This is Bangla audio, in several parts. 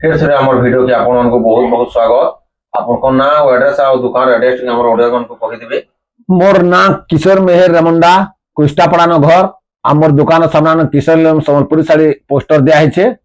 फिर से आम वीडियो के आपण मानक बहुत बहुत स्वागत। आपन ना एड्रेस आ दुकान एड्रेस हमर ऑडियो मन को कहि देबे। मोर ना किशोर मेहर रमंडा कुष्टापड़ा घर आमर दुकान सामने किशोर संबलपुरी साड़ी पोस्टर दिया है।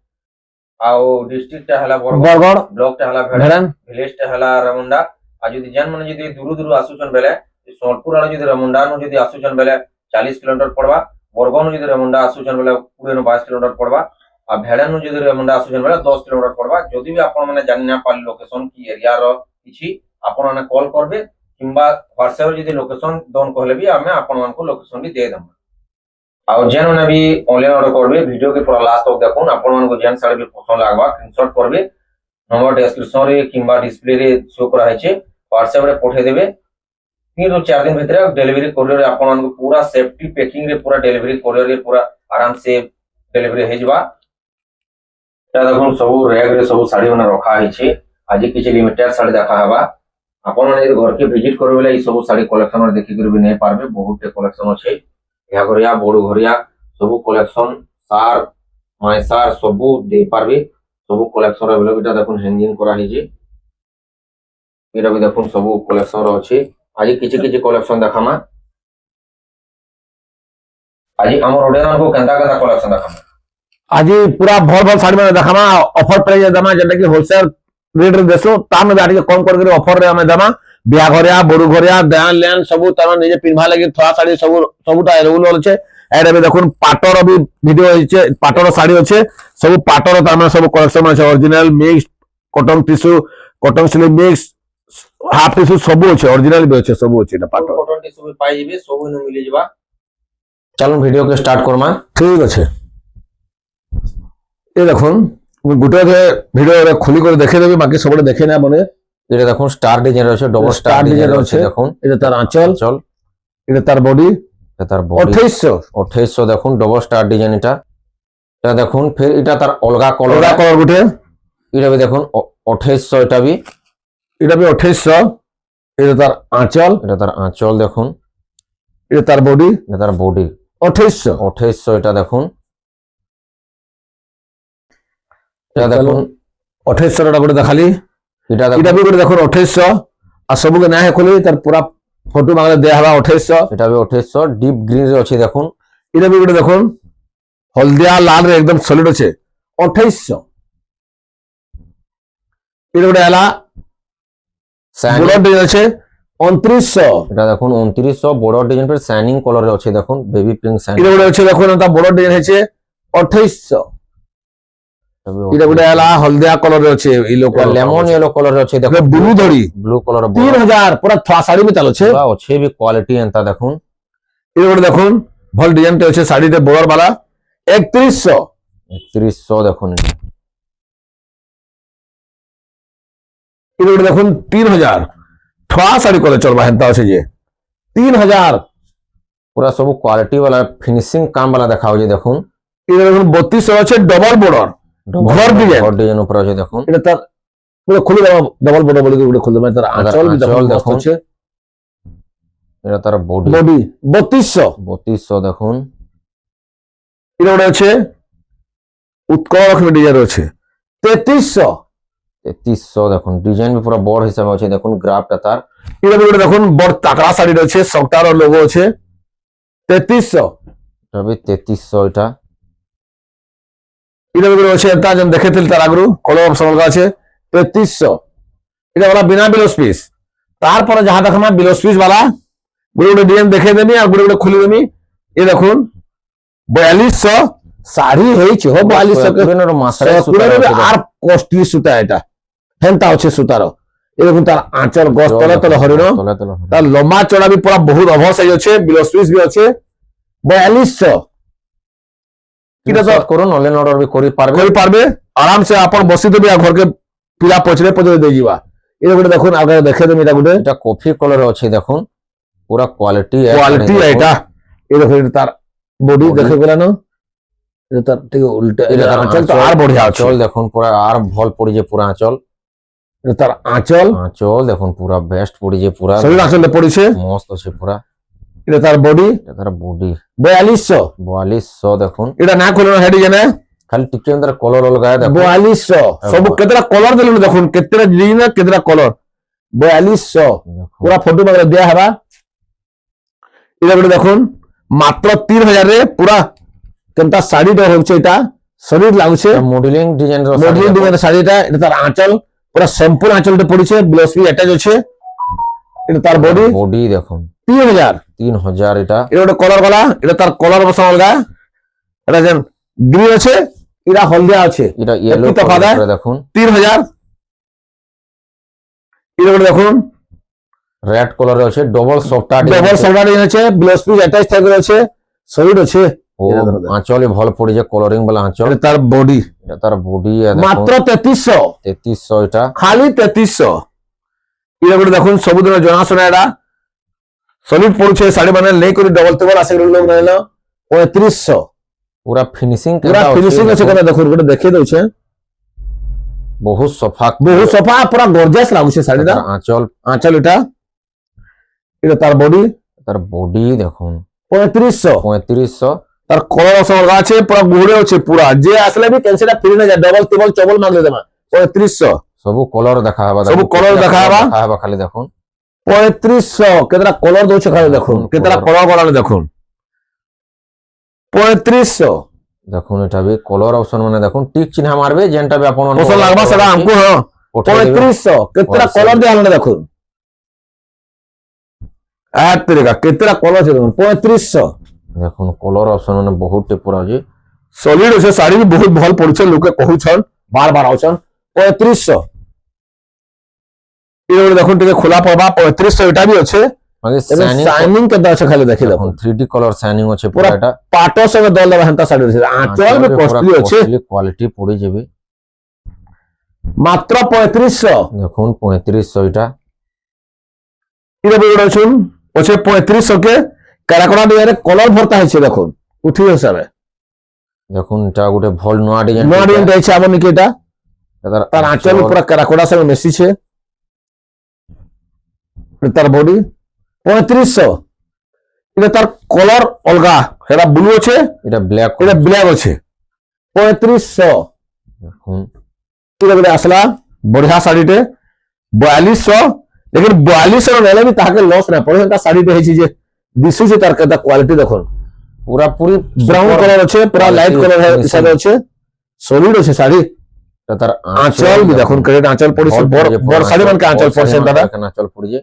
आउ डिस्ट्रिक्ट हला बरगढ़ ब्लॉक हला भेड़न विलेज हला रमंडा। आ जदी जन मन जदी दूर दूर आसुचन बेले सोनपुर वाला जदी रमंडा नु जदी आसुचन बेले 40 किलोमीटर पड़वा। बरगढ़ नु जदी रमंडा आसुचन बेले 20 22 किलोमीटर पड़वा। आ भेड़न नु जदी रमंडा आसुचन बेले 10 किलोमीटर पड़वा। जदी भी आपण माने जानि ना पाल लोकेशन की एरिया रो किछि आपण माने कॉल करबे किंबा व्हाट्सएप रे जदी लोकेशन दोन कहले भी हमें आपण मान को लोकेशन भी दे दम। आ जेन ने भी ऑनलाइन ऑर्डर करबे वीडियो के पूरा लास्ट तक देखुन। आपण मान को जेन साड़ी भी पसंद लागबा स्क्रीनशॉट करबे नंबर डिस्क्रिप्शन रे किंबा डिस्प्ले रे शो करा है छे व्हाट्सएप रे पठे देबे। 3 ରୁ 4 दिन भीतर डिलीवरी कोरियर आपण मान को पूरा सेफ्टी पैकिंग रे पूरा डिलीवरी कोरियर रे पूरा आराम से डिलीवरी हे जबा। देखो सब रैग रे सब साड़ी मन रखा है। आज किसी लिमिटेड साड़ी देखा हवा आपण माने घर के विजिट करबे ले सब साड़ी कलेक्शन देखि कर भी नहीं पारबे। बहुत कलेक्शन अच्छे या घरिया बड़ घरिया सब कलेक्शन सार माय सार सब दे पारबे। सब कलेक्शन अवेलेबल देखो हैंगिंग करा है जे एटा भी देखो सब कलेक्शन अच्छे। आज किछि किछि कलेक्शन देखामा। आज हमर ऑडियंस को केंदा केंदा कलेक्शन देखामा। आज पूरा भल भल साड़ी में देखामा ऑफर प्राइस दमा जेटा कि होलसेल रेट रे देसो ता में आटे कम करके ऑफर रे हमें दमा। बिया घरिया बड़ू घरिया दान लेन सब तार निजे पिनभा लागि थोड़ा साड़ी सब सबटा अवेलेबल अछि। एडे भी देखुन पाटर भी वीडियो अछि पाटर साड़ी अछि सब पाटर तार में सब कलेक्शन अछि। Original mix cotton tissue cotton silk mix half tissue सब अछि ओरिजिनल भी अछि सब अछि ना पाटर कॉटन टिश्यू भी पाई जेबे सब न मिली जबा। चलो वीडियो के स्टार्ट करमा। ठीक अछि ये देखुन गुटे वीडियो रे खुली कर देखे देबे बाकी सबले देखे ना बने। ये देखो स्टार डिजाइन अछि डबल स्टार डिजाइन अछि देखो ये तार आंचल चल ये तार बॉडी 2800 देखो डबल स्टार डिजाइन एटा देखो। फिर एटा तार अलगा कलर गुटे एटा भी देखो 2800 एटा भी 2800 ये तार आंचल देखो ये तार बॉडी 2800 एटा देखो। एटा देखो 2800 टा गुटे देखाली एटा भी गुटे देखो 2800 आ सब के ना है खोली तार पूरा फोटो मांगले दे हवा 2800 एटा भी 2800 डीप ग्रीन रे अछि देखो। एटा भी गुटे देखो हल्दिया लाल रे एकदम सॉलिड अछि 2800। ये गुटे आला बॉर्डर डिजाइन अछि 2900 एटा देखो 2900 बॉर्डर डिजाइन पर शाइनिंग कलर रे अछि देखो बेबी पिंक शाइनिंग। ये गुटे अछि देखो ना बॉर्डर डिजाइन अछि 2800। इटा गुटे आला हल्दिया कलर रे अछि yellow colour lemon yellow colour रे अछि देखो ब्लू धड़ी ब्लू कलर 3000 पूरा थोड़ा साड़ी में चलो छे पूरा अच्छे भी क्वालिटी एंता देखो। ये गुटे देखो भल डिजाइन ते अछि साड़ी ते बॉर्डर वाला 3100 देखो। ये गुटे देखो 3000 थोड़ा साड़ी करे चलबा हेता अछि जे 3000 पूरा सब क्वालिटी वाला फिनिशिंग काम वाला देखाओ जे देखो। ये देखो 3200 अछि डबल बॉर्डर घर डिजाइन ऊपर अछि देखो। एटा तार पूरा खुली डबल बॉर्डर बोली गुटे खुल दे तार आंचल भी देखो अछि एटा तार बॉडी 3200 देखो। ये गुटे अछि उत्कर्ष में डिजाइन अछि 3300 देखो डिजाइन भी पूरा बॉर्डर हिसाब अछि देखो ग्राफ ता तार। ये गुटे देखो बड़ ताकड़ा साड़ी अछि सकटार लोगो अछि 3300 तबे 3300 एटा इधर गुटे अछि एता जन देखेथिल तार आगरु कलर समलगा अछि 3300 इधर वाला बिना ब्लाउज पीस तार पर जहां देखमा ब्लाउज पीस वाला गुटे डिजाइन देखे देनी आ गुटे खुली देनी। ये देखुन 4200 साड़ी होई छ हो 4200 के मासरे सूता आर कॉस्टली सूता एटा हेंता अछि सूतार। ये देखुन तार आंचल गस तले तले हरिनो तार लंबा चौड़ा भी पूरा बहुत अभर साइज अछि ब्लाउज पीस भी अछि 4200 किटा तो करून ऑनलाइन ऑर्डर भी करि पारबे आराम से अपन बसी देबे आ घर के पीला पचरे दे जीवा। ये गुटे देखुन आगे देखे देमी एटा गुटे एटा कॉफी कलर अछि देखुन पूरा क्वालिटी एटा। ये देखो तार बॉडी देखे गेला न ये तार ठीक उल्टा आंचल तो आर बढ़िया अछि आंचल देखुन पूरा आर भल पड़ी जे पूरा आंचल ये तार आंचल देखुन पूरा बेस्ट पड़ी जे पूरा सही आंचल पड़ी छे मस्त अछि पूरा। ये तार बॉडी 4200 4200 देखुन एटा ना खोलना हेड जने ଖାଲି ଟିକେ ତାର କଲର ଅଲଗା ଦେଖ 4200 ସବୁ କେତେଟା କଲର ଦେଲେଣି ଦେଖୁন କେତେଟା ডিজাইন କେତେଟା କଲର 4200 ପୁରା ଫଟୋ ବଗେରା ଦିଆ ହେବା ଏଇଟା ଗୋଟେ ଦେଖୁন ମାତ୍ର 3000 ରେ ପୁରା କେନ୍ତା ଶାଢୀଟା ହଉଛି ଏଇଟା ଶରୀର ଲାଗୁছে মডেলিং ডিজাইন ର মডেলিং ডিজাইন ଶାଢୀଟା এটা তার আঁচল পুরা সম্পূর্ণ আঁচলটা পড়িছে ব্লাউজ পিস অ্যাটাচ আছে এটা তার বডি বডি দেখুন 3000 3000 এটা এটা ଗୋଟେ কলর গলা এটা তার কলর বসা অলগা এটা যেন গ্রিন আছে এটা হলদিয়া আছে এটা ইয়েলো একটু তফাৎ করে দেখুন 3000 এটা ଗୋଟେ দেখুন রেড কলর আছে ডবল সফটা ডবল সোল্ডার ডিজাইন আছে ব্লাউজ পিস অ্যাটাচ থাকবে আছে শরীর আছে ও আঁচলে ভাল পড়িছে কলরিং वाला আঁচল এটা তার বডি এটা তার বডি মাত্র 3300 3300 এটা খালি 3300 এটা ଗୋଟେ দেখুন ସବୁଦିନ ଜଣାଶୁଣା ଏଟା ସଲିଡ ପଡୁছে ଶାଢୀ ମାନେ ନେଇ କରି ଡବଲ ଟେବଲ ଆସି ଲୋକ ନେଲ 3500 पूरा फिनिशिंग ପୁରା ଫିନିସିଂ ଅଛି କେତେ ଦେଖୁন ଗୋଟେ ଦେଖେଇ ଦଉଛେ बहुत सफा ବହୁତ ସଫା ପୁରା ଗର୍ଜିୟସ୍ ଲାଗୁছে ଶାଢୀଟା आंचल ଆଞ୍ଚଲ এটা তার বডি তার বডি দেখুন 3500 3500 তার কলর সব আছে পুরা গুড়ে আছে পুরা যে আসলে भी ক্যান্সেল ফ্রি না যায় ডবল টেবল চবল মাগলে দেমা 3500 सब कलर देखा हवा सब कलर देखा हवा खाली देखुन 3500 কেতটা কলর দউছে খালি দেখুন কেতটা কলর গলালে দেখুন 3500 দেখুন এটা भी कलर ऑप्शन মানে দেখুন টিক চিহ্ন মারবে যেনটা भी আপন পছন্দ লাগবা সেটা আমকো হ্যাঁ 3500 কেতটা কলর দেখালে দেখুন আর তেরেকা কেতটা কলর আছে দেখুন 3500 দেখুন কলর অপশন মানে বহুত टे पूरा আছে সলিড আছে শাড়ি भी बहुत ভাল পড়ছে লোকে কহুছন বার বার আউছন 3500 এই দেখুন টিকে খোলা পড়বা 3500 এটা भी আছে আগে শাইনিং কেতটা আছে খালি দেখি দেখুন 3D কলর শাইনিং আছে পুরা এটা পাটো সঙ্গে দল দেবা হেনতা শাড়ি আছে আঁচল भी কষ্টলি আছে কোয়ালিটি পড়ি যাবে মাত্র 3500 দেখুন 3500 এটা এটা বড় শুন আছে 3500 কে কারাকড়া দিয়ে কলর ভর্তা হয়েছে দেখুন উঠি হিসাবে দেখুন এটা গোটে ভল নয়া ডিজাইন নয়া ডিজাইন আছে আমন কি এটা তার আঁচল পুরা কারাকড়া সঙ্গে মিশিছে তার বডি 3500 এটা তার কলর অলগা এটা ব্লু আছে এটা ব্ল্যাক এটা ব্ল্যাক আছে 3500 দেখুন এটা বলে আসলা বড়িয়া শাড়িতে 4200 लेकिन 4200 নেলে भी তাকে লস না পড়ে তা শাড়িতে হইছে যে দিশুছে তার কেতা কোয়ালিটি দেখুন पूरा पूरी ব্রাউন কালার আছে পুরা লাইট কালার হিসাবে আছে সলিড আছে শাড়ি তার আঁচল भी দেখুন ক্রেড আঁচল পড়িছে বড় শাড়ি মানকে আঁচল পড়ছে দাদা আঁচল পড়িছে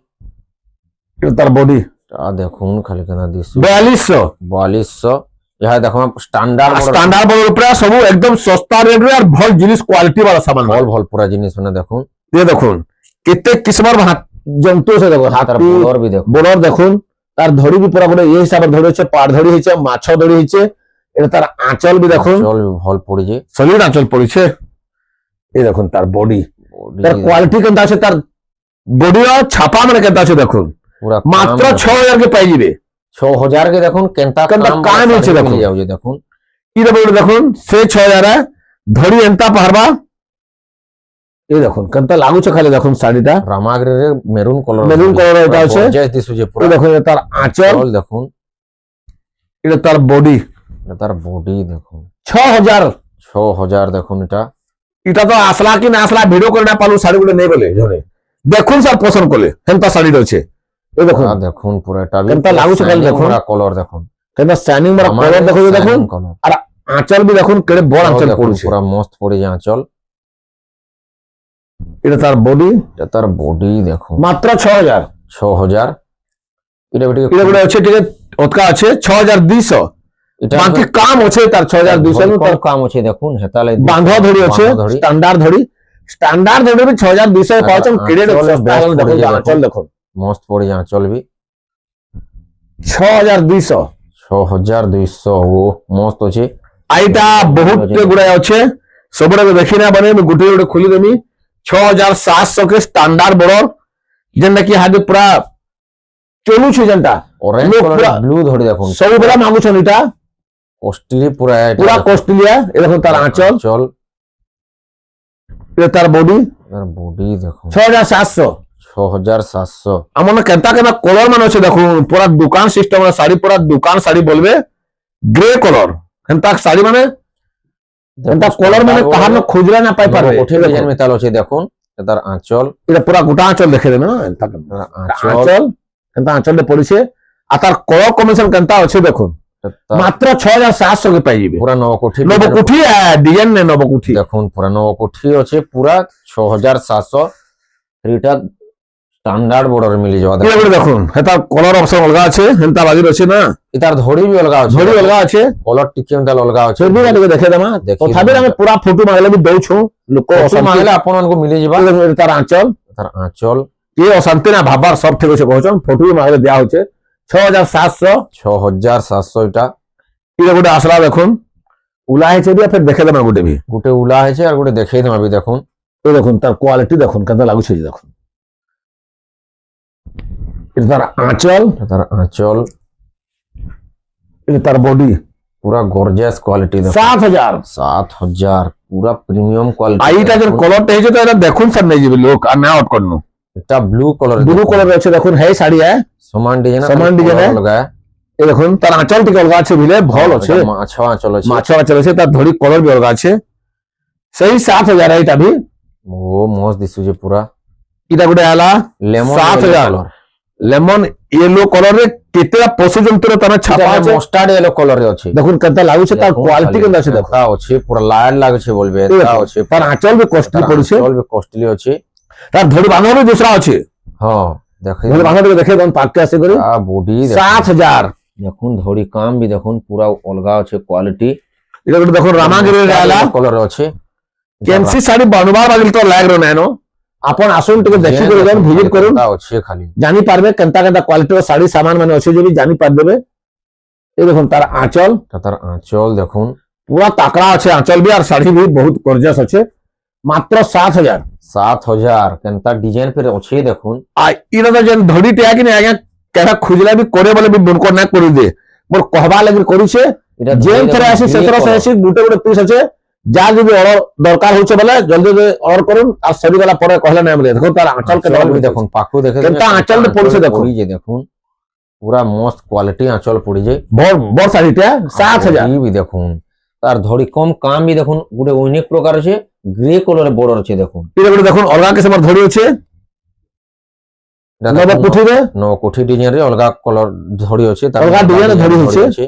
তার বডি তা দেখুন খালি কেনা দিছে 4200 यह देखो स्टैंडर्ड স্ট্যান্ডার্ড বড় উপরে সব একদম সস্তা রেট রে আর ভাল জিনিস কোয়ালিটি वाला सामान भल भल पूरा जिनिस মানে দেখুন ये দেখুন কেতে কিসমর জন্তু আছে দেখো তার হাতি বলর भी দেখুন বড়র দেখুন তার ধড়ি भी পুরা বড় এই হিসাবে ধড়ি হচ্ছে পাড় ধড়ি হচ্ছে মাছ ধড়ি হচ্ছে এটা তার আঁচল भी দেখুন চল ভল পড়িছে সলিড আঁচল পড়িছে এই দেখুন তার বডি তার কোয়ালিটি কেমন আছে তার বডির ছাপা মানে কেমন আছে দেখুন পুরা মাত্র 6000 কে পাই যাবে 6000 के দেখুন কেনতা কাম হচ্ছে দেখুন যাচ্ছে দেখুন এটা বড় দেখুন সে 6000 ধড়ি এন্তা পারবা এই দেখুন কেমন লাগুছে খালি দেখুন শাড়িটা রামাগ্রে মেরুন কালার এটা আছে জয় দিশুছে পুরা এই দেখুন এটা তার আঁচল চল দেখুন এটা তার বডি এটা তার বডি দেখুন 6000 দেখুন এটা এটা তো আসলা কি না আসলা ভিডিও করে না পালু শাড়ি গুলো নেই বলে জনে দেখুন স্যার পছন্দ করলে হেনতা শাড়ি রয়েছে এই দেখুন দেখুন পুরো এটা কেমন লাগুছে খালি দেখুন কালার দেখুন কেমন শাইনিং মারা কালার দেখো দেখুন আর আঁচল भी দেখুন কেড়ে বড় আঁচল পড়ছে পুরা মস্ত পড়ে যায় আঁচল এটা তার বডি এটা তার বডি দেখুন মাত্র 6000 এটা এটা বড় আছে ঠিক ওতকা আছে 6200 এটা বাকি কাম আছে তার 6200 નું তার কাম আছে দেখুন হেতালে বাঁধা ধরি আছে স্ট্যান্ডার্ড ধরি भी 6200 পাওছেন ক্রেডিট দেখুন আঁচল দেখুন মস্ত পড়ে যায় আঁচল भी 6200 ও মস্ত আছে আইটা বহুত গুড়াই আছে সবরে দেখি না মানে গুটি গুটি খুলি দেমি 6700 কে স্ট্যান্ডার্ড বড় যেটা কি হাতে পুরা চলুছে যেটা অরেঞ্জ কালার ব্লু ধরি দেখুন সব পুরা মাগুছন এটা কস্টলি পুরা পুরা কস্টলিয়া এই দেখুন তার আঁচল এটা তার বডি দেখুন 6700 আমার কেনতা কেনা কলর মানে আছে দেখুন পুরা দোকান সিস্টেম শাড়ি পুরা দোকান শাড়ি বলবে গ্রে কলর কেনতা শাড়ি মানে এটা কলর মানে কাহার খুঁজলে না পাই পারবে কোঠি ডিজাইন মিতাল আছে দেখুন তার আঁচল এটা পুরা গোটা আঁচল দেখে দেবে না আঁচল আঁচল কিন্তু আঁচলটা পড়িছে আর তার কলর কম্বিনেশন কেনতা আছে দেখুন মাত্র 6700 কে পাই যাবে পুরা নবকোঠি নবকুঠি ডিজাইন নে নবকুঠি দেখুন পুরা নবকোঠি আছে পুরা 6700 এটা স্ট্যান্ডার্ড বর্ডার মিলি যাওয়া এটা দেখুন এটা কলর অপশন অলগা আছে হেনতা বাজির আছে না এটার ধড়ি বি অলগা আছে ধড়ি অলগা আছে কলর টিকে মিতাল অলগা আছে ছবি কাটিকে দেখে দেমা তথাপি আমি পুরা ফটো মাগলে বি দউছু লোক ফটো মাগলে আপনানকু মিলি যাবা তার আঁচল তার আঁচল কি অশান্তি না ভাবার সব ঠিক আছে কহছন ফটো মাগলে দেয়া হচ্ছে 6700 6700 এটা এটা গোটে আসলা দেখুন উলা হয়েছে বি ফের দেখে দেমা গোটে বি গোটে উলা হয়েছে আর গোটে দেখাই দেমা বি দেখুন এই দেখুন তার কোয়ালিটি দেখুন কেমন লাগুছে দেখুন এটা তার আঁচল তার আঁচল এটা তার বডি পুরা গর্জিয়াস কোয়ালিটি দেখুন 7000 7000 পুরা প্রিমিয়াম কোয়ালিটি আইটা যে কলরটা হয়েছে তো এটা দেখুন স্যার নেই যাবে লোক আর না আউট করনো এটা ব্লু কলর ব্লু কলর আছে দেখুন হে শাড়ি হ্যাঁ সমান ডিজাইন সমান ডিজাইন লগা এই দেখুন তার আঁচল থেকে অলগা আছে ভিলে ভাল আছে মাছ আঁচল আছে মাছ আঁচল আছে তার ধড়ি কলর বি অলগা আছে সেই 7000 এইটা ভি ও মস্ত দিসুছে পুরা এটা গোটে আলা লেমন 7000 লেমন ইয়েলো কলর রে কেতেটা পশু জন্তুর তার ছাপা আছে মস্টার্ড ইয়েলো কলর রে আছে দেখুন কেমন লাগুছে তার কোয়ালিটি কেমন আছে দেখুন তা আছে পুরা লাল লাগুছে বলবে তা আছে তার আঁচল বি কষ্টলি পড়ছে চল বি কস্টলি আছে তার ধড়ি বাঁধানো দুসরা আছে হ্যাঁ দেখে ধড়ি বাঁধানো দেখে দেন পাককে আসে করে বডি 7000 দেখুন ধড়ি কাম বি দেখুন পুরা অলগা আছে কোয়ালিটি এটা গোটে দেখুন রামাগিরির আলা কলর আছে কেনসি শাড়ি বানবার বাগিল তো লাগলো না এনো আপন আসুন টিকে দেখি করে দেন ভিজিট করুন তা আছে খালি জানি পারবে কেনতা কেনতা কোয়ালিটির শাড়ি সামান মানে আছে যদি জানি পার দেবে এই দেখুন তার আঁচল তার আঁচল দেখুন পুরা তাকড়া আছে আঁচল বি আর শাড়ি বি বহুত গর্জিয়াস আছে মাত্র 7000 7000 কেনতা ডিজাইন ফির আছে দেখুন আর ইরা তো যেন ধড়িতে কি না আগে কেনা খুঁজলা বি করে বলে বি বনকো না করে দে মোর কহবা লাগি করিছে এটা যেন থরে আসি সেতরা আসি গুটে গুটে পিস আছে যা যদি অর্ডার দরকার হচ্ছে বলে জলদি জলদি অর্ডার করুন আর সবই গলা পরে কহলে না বলে দেখুন তার আঁচল কেন দেখুন পাখু দেখে কেনতা আঁচল পড়ছে দেখুন যে দেখুন পুরা মস্ত কোয়ালিটি আঁচল পড়ি যায় বড় শাড়িটা 7000 বি দেখুন তার ধড়ি কম কাম বি দেখুন গোটে অনেক প্রকার আছে গ্রে কলরে বর্ডার আছে দেখুন এটা করে দেখুন অলগা কিসমের ধড়ি আছে নবকুঠিরে নবকুঠি ডিজাইন রে অলগা কলর ধড়ি আছে তার অলগা ডিজাইনের ধড়ি আছে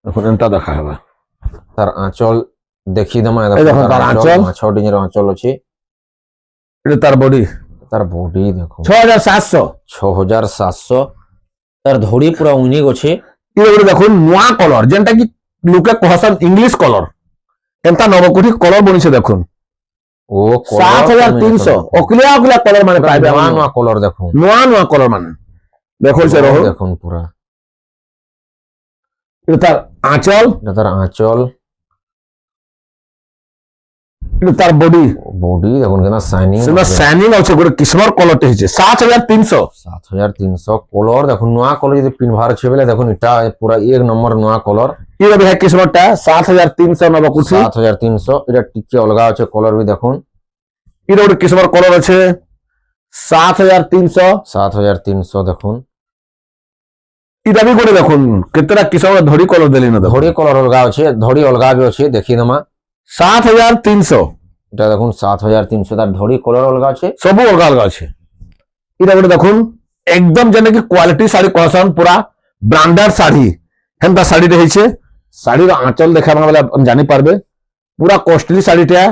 এখন এটা দেখা হবে তার আঁচল দেখি দমা এই দেখুন তার আঁচল মাছ ডিজাইনের আঁচল আছে এটা তার বডি তার বডি দেখুন 6700 6700 তার ধড়ি পুরা উনিক আছে এটা করে দেখুন নোয়া কলর যেটা কি লোকে কহসন ইংলিশ কলর কেনতা নবকুঠি কলর বনিছে দেখুন ও 7300 অকলিয়া অকলিয়া কলর মানে পাইবে নোয়া নোয়া কলর দেখুন নোয়া কলর মানে দেখো সে রহ দেখুন পুরা এটা তার আঁচল এটা তার আঁচল এটা তার বডি বডি দেখুন কেন শাইনিং সেটা শাইনিং আছে গোটে কিসমর কলরটা হইছে 7300 7300 কলর দেখুন নোয়া কলর যদি পিন ভার আছে বলে দেখুন এটা পুরা এক নম্বর নোয়া কলর এটা भी है কিসমরটা 7300 নবকুঠি 7300 এটা টিকে অলগা আছে কলর বি দেখুন এটা গোটে কিসমর কলর আছে 7300 7300 দেখুন এটা भी গোটে দেখুন কেতরা কিসমর ধড়ি কলর দেলি না ধড়ি কলর অলগা আছে ধড়ি অলগা বি আছে দেখি দমা 7300 এটা দেখুন 7300 তার ধড়ি কলর অলগা আছে সবু অলগা অলগা আছে এটা গোটে দেখুন একদম যেন কি কোয়ালিটি শাড়ি কহসন পুরা ব্র্যান্ডেড শাড়ি হেনতা শাড়ি রয়েছে শাড়ির আঁচল দেখা বলে জানি পারবে পুরা কস্টলি শাড়িটা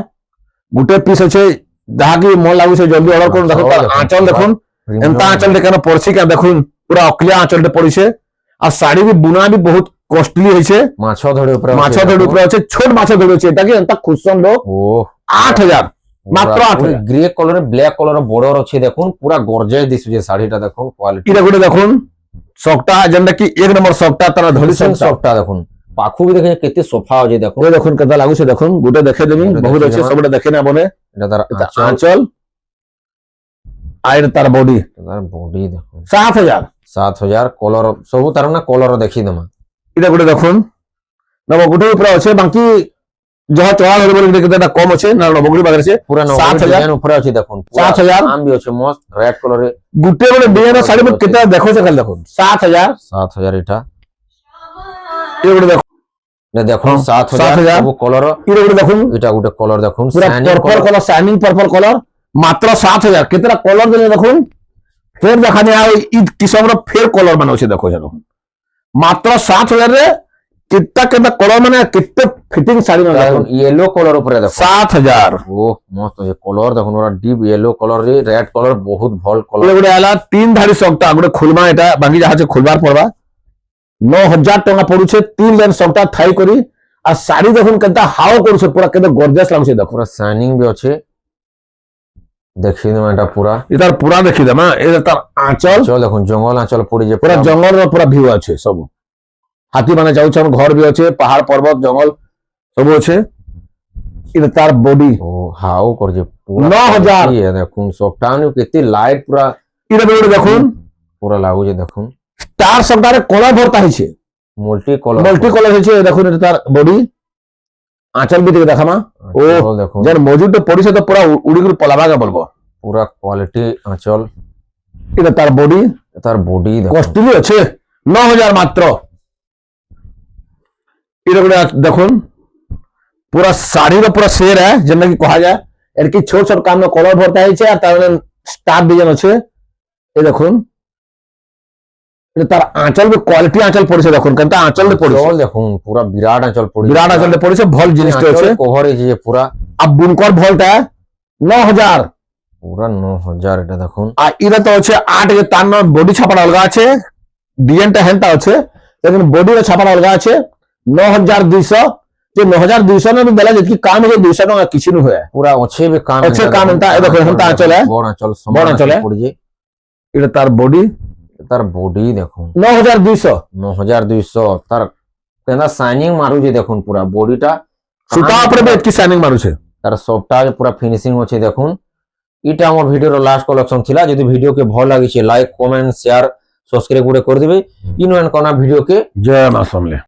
গোটে পিস আছে যাহা কি মন লাগুছে জলদি অর্ডার করুন দেখুন তার আঁচল দেখুন এমতা আঁচলটা কেন পড়ছে কেন দেখুন পুরা অকলিয়া আঁচলটা পড়িছে আর শাড়ি বি বুনা বি বহুত কস্টলি হয়েছে মাছ ধড়ি উপরে মাছ ধড়ি উপরে আছে ছোট মাছ ধড়ি আছে এটা কি এমতা খুশন লোক ও 8000 মাত্র 8000 গ্রে কলরে ব্ল্যাক কলরে বর্ডার আছে দেখুন পুরা গর্জিয়াস দিসুছে শাড়িটা দেখুন কোয়ালিটি এটা গোটে দেখুন সবটা যেটা কি এক নম্বর সবটা তারা ধরি সবটা দেখুন পাখু বি দেখে কেতে সোফা আছে দেখুন ওই দেখুন কেদা লাগুছে দেখুন গোটে দেখে দেবি বহুত আছে সবটা দেখে না বনে এটা তার আঁচল আর তার বডি তার বডি দেখুন 7000 7000 কলর সবু তার না কলর দেখি দমা এটা গোটে দেখুন নবকুঠি উপরে আছে বাকি যাহা চড়া ধরে বলে এটা কম আছে না নবকুঠি বাজার আছে পুরা 7000 উপরে আছে দেখুন 7000 আম বি আছে মস্ত রেড কলরে গুটে গোটে ডিজাইনের শাড়ি কেতে দেখো সে খালি দেখুন 7000 7000 এটা এই গোটে দেখুন এটা দেখুন হ্যাঁ, 7,000 7,000 ସବୁ କଲର এটা ଗୋଟେ দেখুন এটা ଗୋଟେ କଲର দেখুন পুরা shining purple colour। Colour shining purple colour मात्र 7,000 केतरा कलर देले देखुन फेर देखाने आ ई किस्म रो फेर कलर माने अछि देखो जनो मात्र 7,000 रे कितना केता कलर माने कितने फिटिंग साड़ी में देखो येलो कलर ଉପରେ ଦେଖ 7,000 ଓ ମସ୍ତ ଏ କଲର ଦେଖୁନ ପୁରା ଡିପ येलो कलर रे रेड कलर बहुत भल कलर ये गुडे आला तीन धारी सकटा गुडे खुलमा एटा बाकी जहां से खुलबार पड़बा 9,000 टका पड़ुछे तीन लेन सकटा थाई करी आ साड़ी देखुन केता हाव करूछे पूरा केते गॉर्जियस लागुछे देखो पूरा शाइनिंग भी अच्छे देखिए एटा पूरा इधर पूरा देखि दमा ए तार आंचल चल देखुन जंगल आंचल पड़ी जे पूरा जंगल रो पूरा व्यू अच्छे सब हाथी माने जाउछन घर भी अच्छे पहाड़ पर्वत जंगल सब अच्छे इधर तार बॉडी ओ हाउ कर जे पूरा 9,000 ये देखुन सबटान केते लाइट पूरा इधर बॉडी देखुन पूरा लागु जे देखुन स्टार सबटा रे कलर भरता हिछे मल्टी कलर मल्टी कलर हिछे देखुन इधर तार बॉडी आंचल भी देखामा ओ देखुन जन मौजूद तो पड़ी से तो पूरा उड़ी कर पलावा का बोलबो पूरा क्वालिटी आंचल इधर तार बॉडी तार बॉडी देखो कॉस्टली अच्छे 9,000 मात्र इधर बॉडी देखुन पूरा साड़ी रो पूरा शेर है जेना कि कहा जाए एर की छोट छोट काम में कलर भरता है छे तार स्टार डिजाइन अच्छे ये देखुन ये तार आंचल भी क्वालिटी आंचल पड़ी से देखुन कंता आंचल पड़ी चल देखुन पूरा विराट आंचल पड़ी विराट आंचल पड़ी से भल जिनिस अच्छे कवर है पूरा अब बुनकर भलटा 9,000 पूरा 9,000 এটা দেখুন आ इधर तो अच्छे 8 के तान बॉडी छापा अलगा আছে ডিজাইন টা হেনতা আছে लेकिन बॉडी रे छापा अलगा আছে 9,200 যে 9,200 ने भी बेला जतकी काम है 200 टका किछि न होय पूरा अच्छे भी काम अच्छे काम हेनता ए देखो हेनता आंचल है बड़ आंचल बड़ आंचल है। पड़ी जे इधर तार बॉडी तार बॉडी देखुन 9,200 9,200 तार तेना शाइनिंग मारू जे देखुन पूरा बॉडीटा सुता ऊपर भी की शाइनिंग मारू छे तार सबटा पूरा फिनिशिंग अच्छे देखुन इटा हमर वीडियो रो लास्ट कलेक्शन थिला जदि वीडियो के भल लागि छे लाइक कमेंट शेयर सब्सक्राइब गुडे कर दिबे इनो एन कोना वीडियो के जय मां समले।